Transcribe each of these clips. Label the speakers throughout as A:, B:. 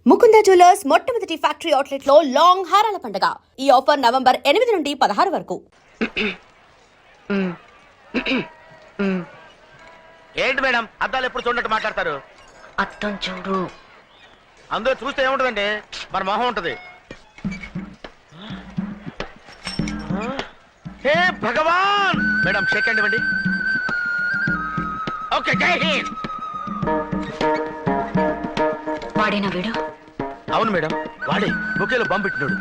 A: Mukunda jewellers మొట్టమొదటి factory outlet లో long హారాల పండుగ. ఈ ఆఫర్ నవంబర్ 8 నుండి 16 వరకు.
B: ఏంటి మేడం అద్దాలు ఎప్పుడు చూడట్టు మాట్లాడతారు?
C: అద్దం చూడు.
B: అందులో చూస్తే ఏముంటదండి, మన మొహం ఉంటది. హే భగవాన్! మేడం షేక్ హ్యాండ్ ఇవ్వండి. ఓకే, జై హింద్.
C: వాడేనా వీడు?
B: అవును మేడం, వాడే బొకేలో బాంబు పెట్టినాడు.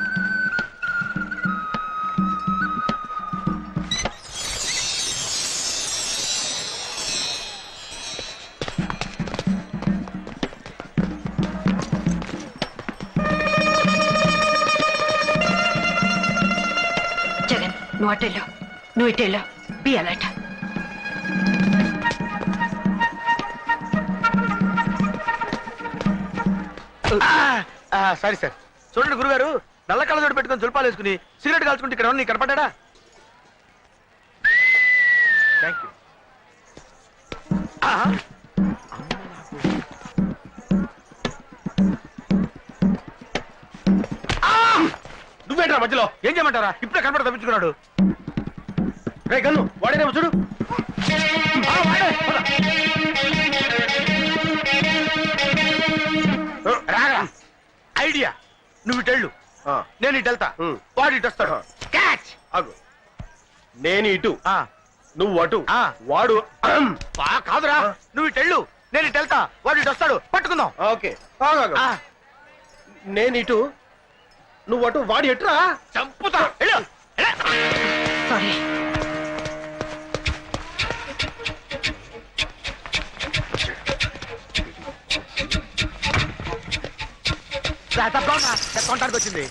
C: జగన్, నువ్వు అటెళ్ళు, నువ్వు ఇటెళ్ళు. Be alert.
B: Sorry sir. చూడండి గురుగారు, నల్ల కళ్ళజోడు పెట్టుకుని చుల్పాలు వేసుకుని సిగరెట్ కాల్చుకుంటే ఇక్కడ నీకు కనపడ్డా? Thank you. నువ్వేంట్రా మధ్యలో? ఏం చేయమంటారా? ఇప్పుడే కనపడ తప్పించుకున్నాడు. రే గన్ను, వాడేనేమో చూడు. రాగా ఐడియా, నువ్వు ఇటెళ్ళు, నేను ఇటు వెళ్తా, వాడు ఇటు వస్తాడు. క్యాచ్.
D: నేను ఇటు, నువ్వు అటు, వాడు
B: కాదురా, నువ్వు ఇటెళ్ళు, నేను ఇటు వెళ్తా, వాడు ఇటు వస్తాడు. పట్టుకుందాం.
D: ఓకే. నేను ఇటు, నువ్వు అటు, వాడు ఎటురా?
B: చంపుతా. వెళ్ళు.
C: సారీ.
B: కొంటానికి వచ్చింది.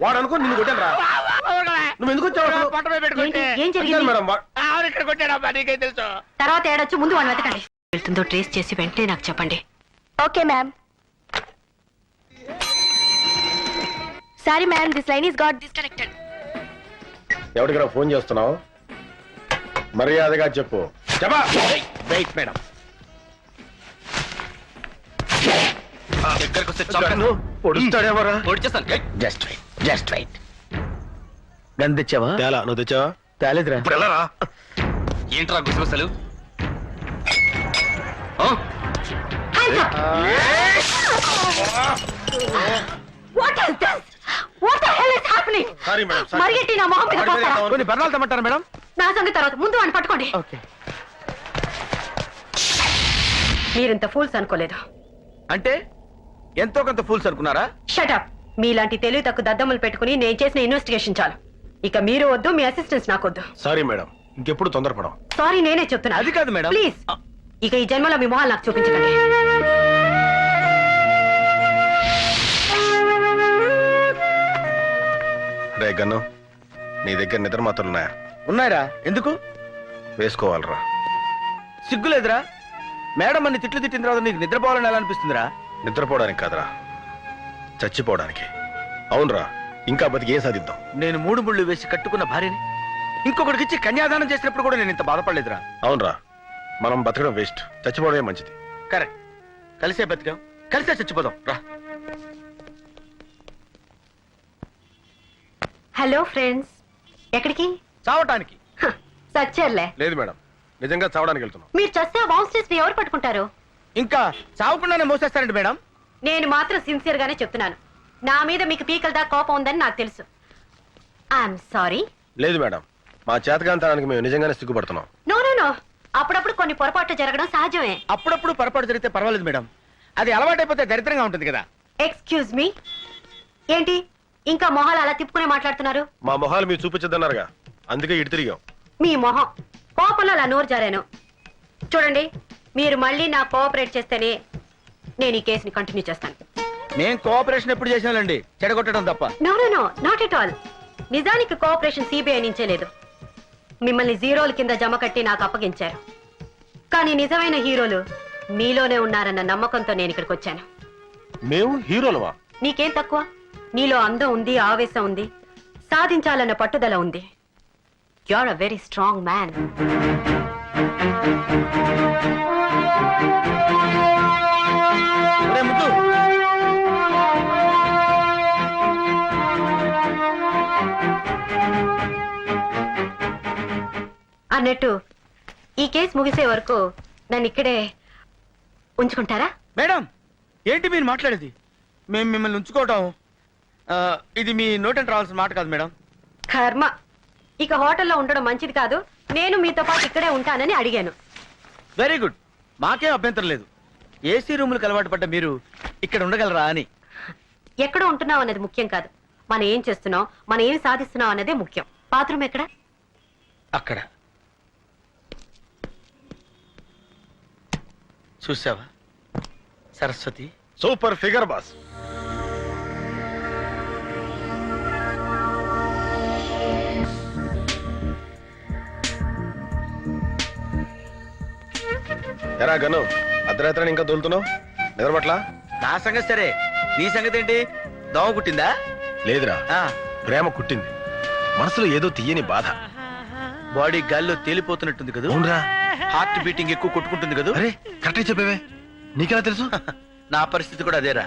D: వాడు అనుకో నిన్ను కొట్టాను రా. నువ్వు ఎందుకు వచ్చావు?
B: పంటమే పెట్టుకుంటే
C: ఏం జరిగింది?
D: మేడం
B: ఇక్కడ కొట్టాడమ్మా, నీకేం తెలుసు?
C: తర్వాత ఏడొచ్చు, ముందు వాడిని వెతకండి. వెళ్తుందో ట్రేస్ చేసి వెంటనే నాకు చెప్పండి.
E: Okay ma'am. Sorry ma'am, this line is got disconnected.
D: ఎవరికైనా ఫోన్ చేస్తున్నావు? మర్యాదగా చెప్పు. చెప్పా.
B: Wait madam. దగ్గరకు వస్తే
D: పొడుస్తాడేమోరా.
B: Just wait, just wait. Gun తెచ్చావా?
D: తేలా. నువ్వు తెచ్చావా?
B: తేలేదురా.
D: ఇప్పుడు ఎలా రా?
F: ఏంట్రా గుసగుసలు?
C: What is this? What the hell is happening?
D: Sorry madam.
C: మరిగెట్టి నా మొహం మీద పోస్తారా?
B: కొన్ని బెర్నాలు తెమ్మంటారా మేడం?
C: నా సంగతి తర్వాత, ముందు వాడిని పట్టుకోండి.
B: ఓకే.
C: మీరింత ఫూల్స్ అనుకోలేదు.
B: అంటే ఎంతో కొంత ఫూల్స్ అనుకున్నారా?
C: షటప్. మీలాంటి తెలివి తక్కువ దద్దమ్మలు పెట్టుకుని నేను చేసిన ఇన్వెస్టిగేషన్ చాలు. ఇక మీరు వద్దు, మీ అసిస్టెంట్స్ నాకు వద్దు.
D: సారీ మేడం, ఇంకెప్పుడు తొందరపడం.
C: సారీ నేనే చెప్తున్నా.
B: అది కాదు మేడం.
C: ప్లీజ్, ఇక ఈ జన్మలో మీ మొహాలు నాకు చూపించకండి.
D: రే గన్ను, నీ దగ్గర నిద్ర మాత్రలు ఉన్నాయా?
B: ఉన్నాయరా. ఎందుకు?
D: వేసుకోవాలరా.
B: సిగ్గులేదురా? మేడం అన్ని తిట్లు తిట్టిన తర్వాత నీకు నిద్రపోవాలని ఎలా అనిపిస్తుందిరా?
D: నిద్రపోవడానికి కాదురా, చచ్చిపోవడానికి. అవునరా, ఇంకా బతికి ఏం సాధిద్దాం?
B: నేను 3 ముళ్ళు వేసి కట్టుకున్న భార్యని ఇంకొకటికి ఇచ్చి కన్యాదానం చేసినప్పుడు కూడా నేను ఇంత బాధపడలేదురా.
D: అవునరా, మనం బతకడం వేస్ట్, చచ్చిపోవడమే మంచిది.
B: కరెక్ట్. కలిసే బతికాం, కలిసే చచ్చిపోదాం. రా.
C: Hello friends. ఎక్కడికి?
B: చావటానికి.
C: సచ్చారులే.
D: లేదు మేడం, నిజంగా చావడానికి వెళ్తున్నాం.
C: మీరు చస్తే వాన్స్టేస్ ఎవరు పట్టుకుంటారు?
B: ఇంకా చావకుండానే మోసేస్తారండి మేడం.
C: నేను మాత్రం సిన్సియర్ గానే చెప్తున్నాను. నా మీద మీకు పీకల దాకా కోపం ఉందని నాకు తెలుసు. I'm sorry.
D: లేదు మేడం, మా చేతకాంతానికి మేము నిజంగానే సిగ్గుపడుతున్నాం.
C: నో నో నో, అప్పుడప్పుడు కొన్ని పొరపాట్లు జరగడం సహజమే.
B: అప్పుడప్పుడు పొరపాటు జరిగితే పర్వాలేదు మేడం, అది అలవాటైపోతే దరిద్రంగా ఉంటుంది కదా.
C: Excuse me. ఏంటి ఇంకా మొహాలు అలా తిప్పుకునే మాట్లాడుతున్నారు?
D: మా మొహాలు మీరు చూపించద్దన్నారుగా, అందుకే ఇటు తిరిగాం.
C: మీ మొహం కోపంలో అలా నోరు జారాను. చూడండి, మీరు మళ్ళీ నా కోఆపరేట్ చేస్తేనే నేను ఈ కేసుని కంటిన్యూ చేస్తాను.
B: నేను కోఆపరేషన్ ఎప్పుడు చేసానండి, చెడగొట్టడం తప్ప.
C: No no no, not at all. నిజానికి కోఆపరేషన్ సిబిఐ నుంచే లేదు. మిమ్మల్ని జీరోల కింద జమ కట్టి నాకు అప్పగించారు. కానీ నిజమైన హీరోలు మీలోనే ఉన్నారన్న నమ్మకంతో నేను ఇక్కడికి వచ్చాను.
D: మేము హీరోలవా?
C: నీకేం తక్కువ? నీలో అందం ఉంది, ఆవేశం ఉంది, సాధించాలన్న పట్టుదల ఉంది. You are a very strong man.
D: ఒరే ముద్దు,
C: అన్నట్టు ఈ కేసు ముగిసే వరకు నన్ను ఇక్కడే ఉంచుకుంటారా?
D: మేడం ఏంటి మీరు మాట్లాడేది? మేము మిమ్మల్ని ఉంచుకోవటం ఇది మీ నోటంటే రావాల్సిన మాట కాదు మేడం.
C: కర్మ, ఇక హోటల్లో ఉండడం మంచిది కాదు. నేను మీతో పాటు ఇక్కడే ఉంటానని అడిగాను.
D: వెరీ గుడ్, మాకేం అభ్యంతరం లేదు. ఏసీ రూములకు అలవాటు పడ్డ మీరు ఇక్కడ ఉండగలరా అని.
C: ఎక్కడ ఉంటున్నావు అన్నది ముఖ్యం కాదు, మనం ఏం చేస్తున్నాం, మనం ఏం సాధిస్తున్నాం అన్నదే ముఖ్యం. బాత్రూమ్ ఎక్కడ?
D: అక్కడ చూసావా సరస్వతి?
B: Super figure boss. ఎరా గను, అర్ధరాత్రి ఇంకా దొలుతున్నావు? నిద్రపట్ల?
D: నా సంగతి సరే, నీ సంగతి ఏంటి? దోమ కుట్టిందా?
B: లేదురా,
D: ఆ,
B: ప్రేమ కుట్టింది. మనసులో ఏదో తీయని బాధ.
D: బాడీ గాల్లో తేలిపోతున్నట్టుంది కదా.
B: అవునరా.
D: హార్ట్ బీటింగ్ ఎక్కువ కొట్టుకుంటుంది కదా.
B: అరే కరెక్ట్ చెప్పేవే, నీకెలా తెలుసు?
D: నా పరిస్థితి కూడా అదేరా.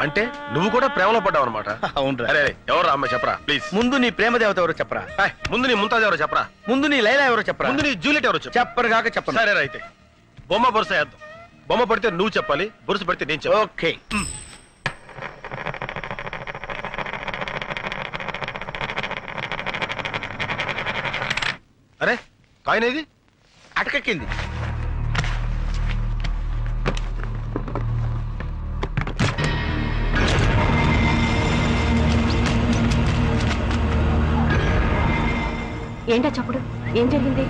B: అంటే నువ్వు కూడా ప్రేమలో పడ్డావు అనమాట.
D: అవునరా.
B: అరే ఎవరు అమ్మ చెప్పరా ప్లీజ్.
D: ముందు నీ ప్రేమ దేవత ఎవరో చెప్పరా.
B: ముందు నీ ముంతాజ్ ఎవరో చెప్పరా.
D: ముందు నీ లైలా ఎవరో చెప్పరా.
B: ముందు నీ జూలియట్ ఎవరో చెప్పు.
D: చెప్పరు కాక చెప్పను.
B: సరే అయితే బొమ్మ బొరుస వేద్దాం. బొమ్మ పడితే నువ్వు చెప్పాలి, బొరుసు పడితే నేను చెప్పాలి.
D: ఓకే.
B: అరే కాయిన్ ఏది?
D: అటకెక్కింది.
C: ఏంటో చప్పుడు, ఏం జరిగింది?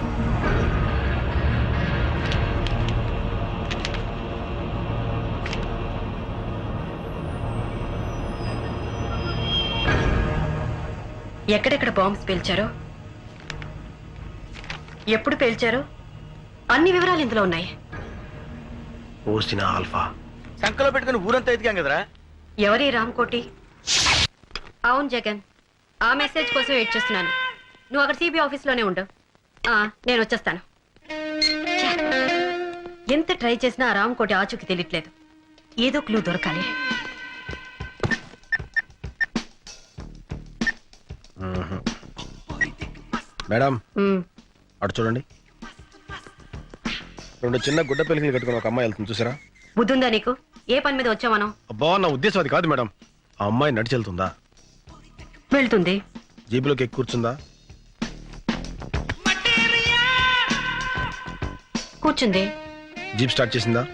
C: ఎక్కడెక్కడ బాంబ్స్ పేల్చారో, ఎప్పుడు పేల్చారో అన్ని వివరాలు ఇందులో ఉన్నాయి.
B: ఓసిన ఆల్ఫా.
D: సంకలో పెట్టుకుని ఊరంతా ఎదిగాం కదరా.
C: ఎవరి రామ్కోటి? అవును జగన్, ఆ మెసేజ్ కోసం వెయిట్ చేస్తున్నాను. నువ్వు అక్కడ సిబిఐ ఆఫీస్లోనే ఉండు. నేను వచ్చేస్తాను. ఛే, ఎంత ట్రై చేసినా ఆ రామ్కోటి ఆచూకి తెలియట్లేదు. ఏదో క్లూ దొరకాలి.
B: మేడం
C: మ్,
B: అటు చూడండి. రెండు చిన్న గుడ్డ పెలికలు కట్టుకుని ఒక అమ్మాయి వెళ్తుంది, చూసారా?
C: బుద్ధుందా నీకు? ఏ పని మీద వచ్చావు మనం?
B: అబ్బా నా ఉద్దేశం అది కాదు మేడం. ఆ అమ్మాయి నడిచి వెళ్తుందా?
C: వెళ్తుంది.
B: జీబులోకి ఎక్కి కూర్చుందా?
C: కూర్చుంది.
B: జీప్ స్టార్ట్ చేసిందా?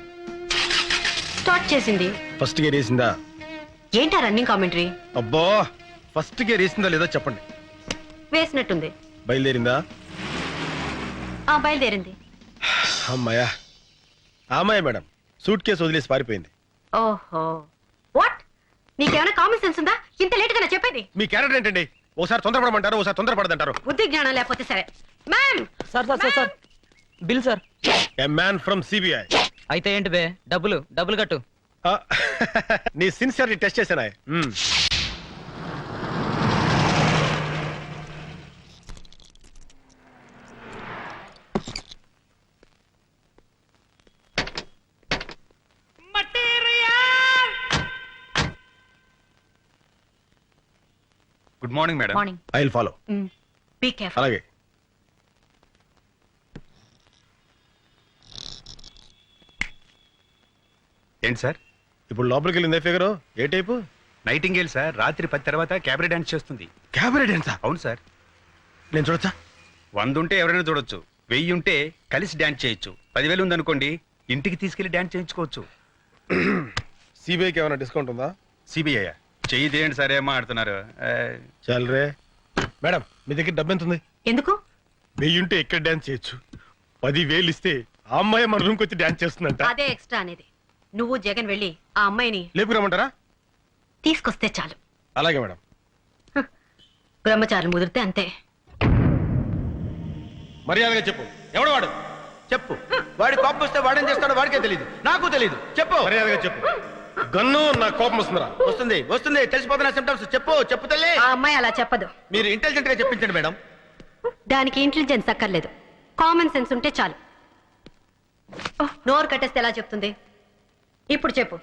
C: స్టార్ట్ చేసింది.
B: ఫస్ట్ గేర్ వేసిందా?
C: ఏంటా రన్నింగ్ కామెంటరీ?
B: అబ్బా ఫస్ట్ గేర్ వేసిందా లేదో చెప్పండి.
C: వేసినట్టుంది.
B: బయలుదేరిందా?
C: బయలుదేరింది.
B: అమ్మాయా, ఆ అమ్మాయి మేడం సూట్ కేసు వదిలేసి పారిపోయింది.
C: ఓహో, వాట్? నీకేమైనా కామన్ సెన్స్ ఉందా? ఇంత లేట్ గా చెప్పేది?
B: మీ క్యారెక్టర్ ఏంటండి? ఓసారి తొందరపడమంటారు, ఓసారి తొందరపడదంటారు.
C: బుద్ధి జ్ఞానం లేకపోతే సరే. Ma'am,
G: sir sir sir sir bill sir.
B: A man from CBI.
G: అయితే ఏంటి బే, డబ్బులు కట్టు.
B: నీ సిన్సియర్ని టెస్ట్ చేశానా?
F: Good morning madam.
C: Morning.
B: I will follow.
C: Be careful.
B: అలాగే.
F: ఏంటి సార్?
B: ఇప్పుడు లోపలికి వెళ్ళిందే ఫిగర్ ఏ టైపు?
F: Nightingale sir. రాత్రి 10 తర్వాత క్యాబరే డాన్స్ చేస్తుంది.
B: క్యాబరే డాన్సా?
F: అవును సార్.
B: నేను చూడొచ్చా?
F: 100 ఉంటే ఎవరైనా చూడొచ్చు, 1000 ఉంటే కలిసి డాన్స్ చేయొచ్చు, 10,000 ఉందనుకోండి ఇంటికి తీసుకెళ్లి డాన్స్ చేయించుకోవచ్చు.
B: సిబిఐకి ఏమైనా డిస్కౌంట్ ఉందా?
F: సిబిఐ చెయ్యి దేండి సార్, ఏం మాడుతున్నారు?
B: చాలరే. మేడం మీ దగ్గర డబ్బు ఎంత ఉంది?
C: ఎందుకు?
B: 1000 ఉంటే ఎక్కడ డాన్స్ చేయొచ్చు, 10,000 ఇస్తే ఆ అమ్మాయి మన రూమ్కి వచ్చి డాన్స్ చేస్తుందంట.
C: అదే ఎక్స్ట్రా అనేది. నువ్వు జగన్ వెళ్ళి ఆ అమ్మాయిని
B: లేపుకురమ్మంటారా?
C: తీసుకొస్తే చాలు.
B: అలాగే మేడం.
C: బ్రహ్మచారులు ముదిరితే అంతే.
B: మర్యాదగా చెప్పు, ఎవడు వాడు?
D: చెప్పు. వాడి కోపం వస్తే వాడేం చేస్తాడో వాడికే తెలియదు, నాకు తెలియదు. చెప్పు.
B: మర్యాదగా చెప్పు. గన్ను నా కోపం వస్తుందిరా.
D: వస్తుంది వస్తుంది, తెలిసిపోతున్న సిమ్టమ్స్. చెప్పు చెప్పు తల్లి.
C: ఆ అమ్మాయి అలా చెప్పదు.
D: మీరు ఇంటెలిజెంట్ గా చెప్పించండి మేడం.
C: దానికి ఇంటెలిజెన్స్ అక్కర్లేదు, కామన్ సెన్స్ ఉంటే చాలు. నోరు కట్టేస్తే ఎలా చెప్తుంది? ఇప్పుడు చెప్పు,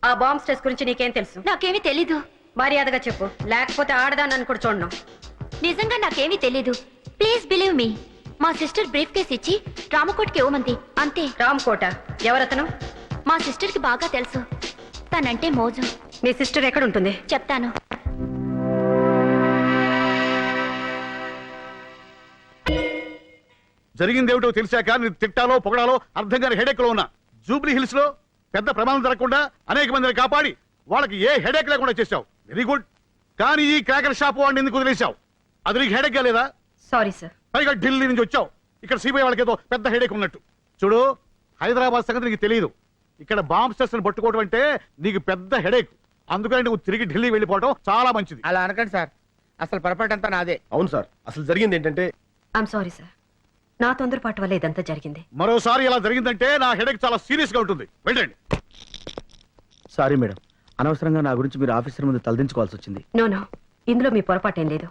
C: ఆ బాంబ్ స్ట్రెస్ గురించి నీకేం తెలుసు?
E: నాకేమీ తెలీదు.
C: మర్యాదగా చెప్పు, లేకపోతే ఆడదాన్ని కూడా చూడను.
E: నిజంగా నాకేమీ తెలీదు. Please believe me. మా సిస్టర్ బ్రీఫ్ కేస్ ఇచ్చి రామకోట్కి ఇవ్వమంది అంతే.
C: రామ్కోట ఎవరతను?
E: మా సిస్టర్ కి బాగా తెలుసు. తనంటే మోజు.
C: మీ సిస్టర్ ఎక్కడ ఉంటుంది?
E: చెప్తాను.
H: జరిగిందేమిటో తెలిసాక నేను తిట్టాలో పొగడాలో అర్థం కాని హెడేక్ లో ఉన్నా. జూబ్లీ హిల్స్ లో పెద్ద ప్రమాదం జరగకుండా అనేక మందిని కాపాడి వాళ్ళకి ఏ హెడేక్ లేకుండా చేశావు. Very good. కానీ ఈ క్రాకర్ షాప్ వాడిని ఎందుకు వదిలేశావు? అది నీకు హెడేక్ గా లేదా?
C: Sorry sir.
H: పైగా ఢిల్లీ నుంచి వచ్చావు, ఇక్కడ సిబిఐ వాళ్ళకి ఏదో పెద్ద హెడేక్ ఉన్నట్టు. చూడు, హైదరాబాద్ సంగతి నీకు తెలియదు. ఇక్కడ బాంబ్ స్టేషన్ పట్టుకోవడం అంటే నీకు పెద్ద హెడేక్. అందుకని నువ్వు తిరిగి ఢిల్లీ వెళ్ళిపోవడం చాలా మంచిది.
D: అలా అనకండి సార్, అసలు పొరపాటు అంతా నాదే.
B: అవును సార్, అసలు జరిగింది ఏంటంటే
C: ఐఎమ్ సారీ సార్, నా తొందరపాటు వల్ల ఇదంతా జరిగింది.
H: మరోసారి ఇలా జరిగిందంటే నా హెడేక్ చాలా సీరియస్ గా ఉంటుంది. వెళ్ళండి.
D: సారీ మేడం, అనవసరంగా నా గురించి మీరు ఆఫీసర్ ముందు తలదించుకోవాల్సి వచ్చింది.
C: నో నో, ఇందులో మీ పొరపాటేం లేదు.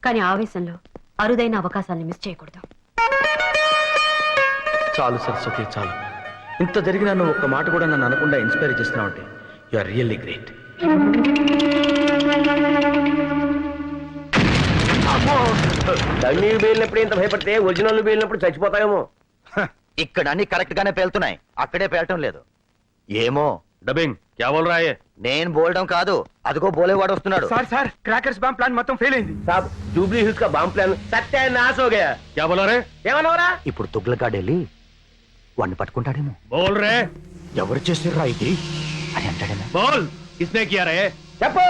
C: కానీ ఆవేశంలో అరుదైన అవకాశాలను మిస్ చేయకూడదు.
D: చాలు సరస్వతి, చాలు. ఇంత జరిగినా నువ్వు ఒక్క మాట కూడా నన్ను అనకుండా ఇన్స్పైర్ చేస్తున్నావు అంటే you are really great.
B: Dummy పేలినప్పుడు ఇంత భయపడితే ఒరిజినల్ పేలినప్పుడు చచ్చిపోతాయేమో.
I: ఇక్కడ అన్ని కరెక్ట్ గానే పేలుతున్నాయి, అక్కడే పేలటం లేదు. ఏమో
B: డబ్బింగ్ క్యా బోల్ రहा है?
I: నేను బోలడం కాదు, అదిగో బోలేవాడు వస్తున్నాడు.
D: సార్ క్రాకర్స్ బాంబ్ ప్లాన్ మొత్తం ఫెయిల్ అయింది.
B: సాబ్ జూబ్లీ హిల్స్ का बम प्लान सत्यानाश हो गया. क्या बोल रहे? ఏమన్నావురా?
I: ఇప్పుడు తుగ్లకాడెళ్ళి వాడిని పట్టుకుంటాడేమో.
B: बोल रहे?
I: ఎవరు చేసిర్రా ఇది అని అంటాడేమో.
B: बोल किसने किया रे?
C: చెప్పు,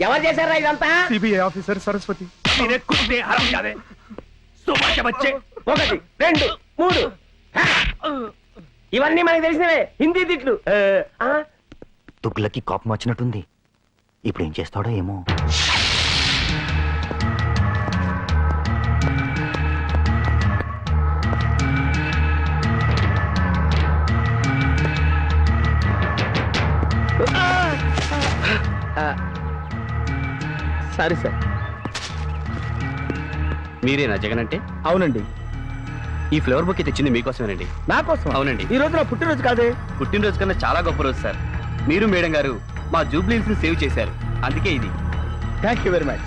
C: ఎవరు చేశారా ఇదంతా?
D: CBI officer Saraswati.
B: तेरे कुछ नहीं हराम जादे. सुबह के बच्चे. 1 2 3 ఇవన్నీ మనకి తెలిసినవే హిందీ తిట్లు.
I: తుగ్లకి కోపం వచ్చినట్టుంది. ఇప్పుడు ఏం చేస్తాడో ఏమో.
D: Sorry sir.
G: మీరేనా జగన్ అంటే?
D: అవునండి.
G: ఈ ఫ్లేవర్ బుక్ తెచ్చింది మీకోసమేనండి.
D: నా కోసం?
G: అవునండి.
D: ఈ రోజు నా పుట్టినరోజు కాదే.
G: పుట్టినరోజు కన్నా చాలా గొప్ప రోజు సార్. మీరు మేడం గారు మా జూబ్లీ హిల్స్ ని సేవ్ చేశారు, అందుకే ఇది.
D: Thank you very much.